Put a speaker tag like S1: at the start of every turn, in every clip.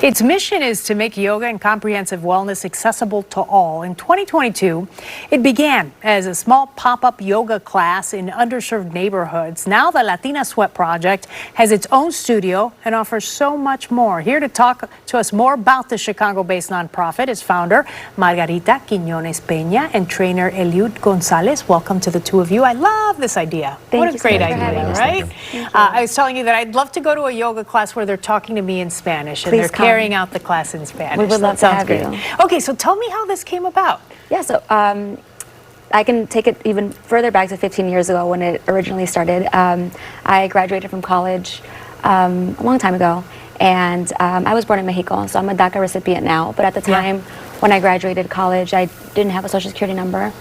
S1: Its mission is to make yoga and comprehensive wellness accessible to all. In 2022, it began as a small pop-up yoga class in underserved neighborhoods. Now the Latina Sweat Project has its own studio and offers so much more. Here to talk to us more about the Chicago-based nonprofit is founder Margarita Quiñones Peña and trainer Eliud Gonzalez. Welcome to the two of you. I love this idea. What a great idea, right? I was telling you that I'd love to go to a yoga class where they're talking to me in Spanish and they're carrying out the class in Spanish.
S2: We would love to have you.
S1: Okay, so tell me how this came about.
S2: Yeah, so I can take it even further back to 15 years ago when it originally started. I graduated from college a long time ago, and I was born in Mexico, so I'm a DACA recipient now. But at the time when I graduated college, I didn't have a social security number.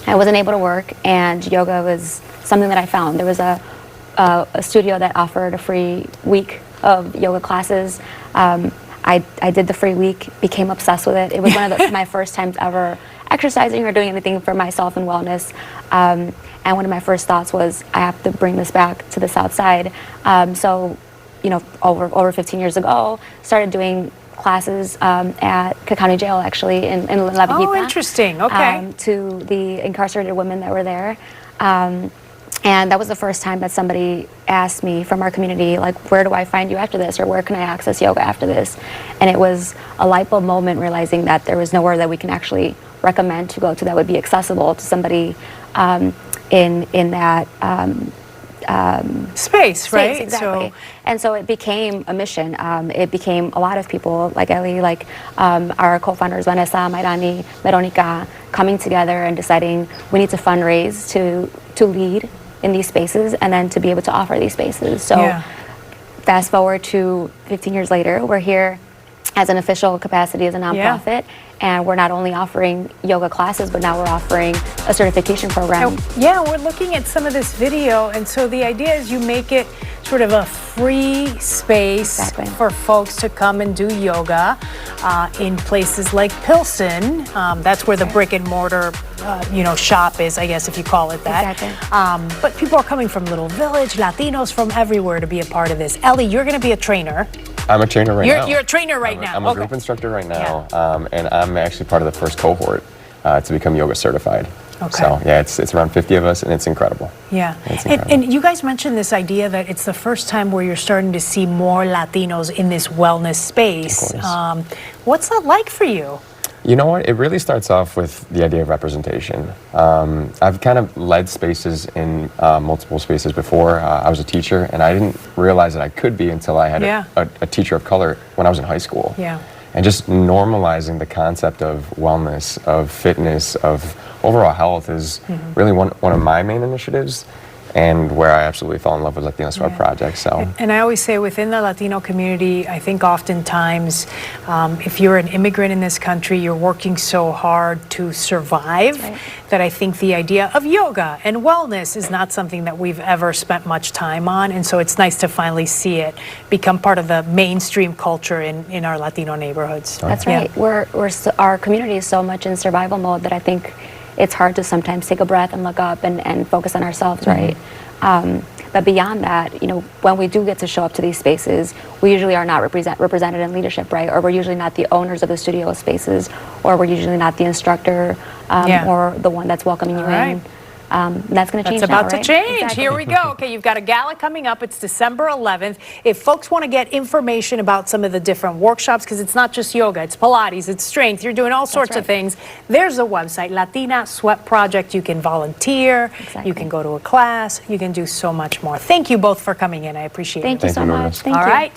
S2: I wasn't able to work, and yoga was something that I found. There was a studio that offered a free week of yoga classes. I did the free week, became obsessed with it. It was one of my first times ever exercising or doing anything for myself and wellness. And one of my first thoughts was, I have to bring this back to the South Side. So, you know, over 15 years ago, started doing classes at Cook County Jail, actually, in La Viejita.
S1: Oh, interesting. Okay.
S2: To the incarcerated women that were there. And that was the first time that somebody asked me from our community, like, where do I find you after this? Or where can I access yoga after this? And it was a light bulb moment, realizing that there was nowhere that we can actually recommend to go to that would be accessible to somebody in that
S1: space, right?
S2: Exactly. And so it became a mission. It became a lot of people like Ellie, like our co-founders, Vanessa, Mayrani, Veronica, coming together and deciding we need to fundraise to lead in these spaces and then to be able to offer these spaces. So fast forward to 15 years later, we're here as an official capacity as a nonprofit, and we're not only offering yoga classes, but now we're offering a certification program.
S1: Yeah, we're looking at some of this video, and so the idea is you make it sort of a free space for folks to come and do yoga in places like Pilsen. That's where the brick and mortar shop is, I guess, if you call it that. But people are coming from Little Village, Latinos from everywhere to be a part of this. Ellie, you're going to be a trainer.
S3: I'm a trainer right now.
S1: You're a trainer right now.
S3: I'm a group instructor right now, and I'm actually part of the first cohort to become yoga certified. So yeah, it's around 50 of us, and it's incredible.
S1: Yeah,
S3: it's incredible.
S1: And you guys mentioned this idea that it's the first time where you're starting to see more Latinos in this wellness space. What's that like for you?
S3: You know what? It really starts off with the idea of representation. I've kind of led spaces in multiple spaces before. I was a teacher, and I didn't realize that I could be until I had a teacher of color when I was in high school. And just normalizing the concept of wellness, of fitness, of overall health is really one of my main initiatives, and where I absolutely fell in love with Latina Sweat Project. So.
S1: And I always say within the Latino community, I think oftentimes if you're an immigrant in this country, you're working so hard to survive that I think the idea of yoga and wellness is not something that we've ever spent much time on. And so it's nice to finally see it become part of the mainstream culture in our Latino neighborhoods.
S2: That's right. Our community is so much in survival mode that I think it's hard to sometimes take a breath and look up and focus on ourselves, right? But beyond that, you know, when we do get to show up to these spaces, we usually are not represented in leadership, right? Or we're usually not the owners of the studio spaces, or we're usually not the instructor or the one that's welcoming you in. That's going to change.
S1: That's about
S2: now,
S1: to change. Here we go. Okay, you've got a gala coming up. It's December 11th. If folks want to get information about some of the different workshops, because it's not just yoga, it's Pilates, it's strength, you're doing all sorts of things. There's a website, Latina Sweat Project. You can volunteer, you can go to a class, you can do so much more. Thank you both for coming in. I appreciate it.
S2: Thank you so much.
S1: All right.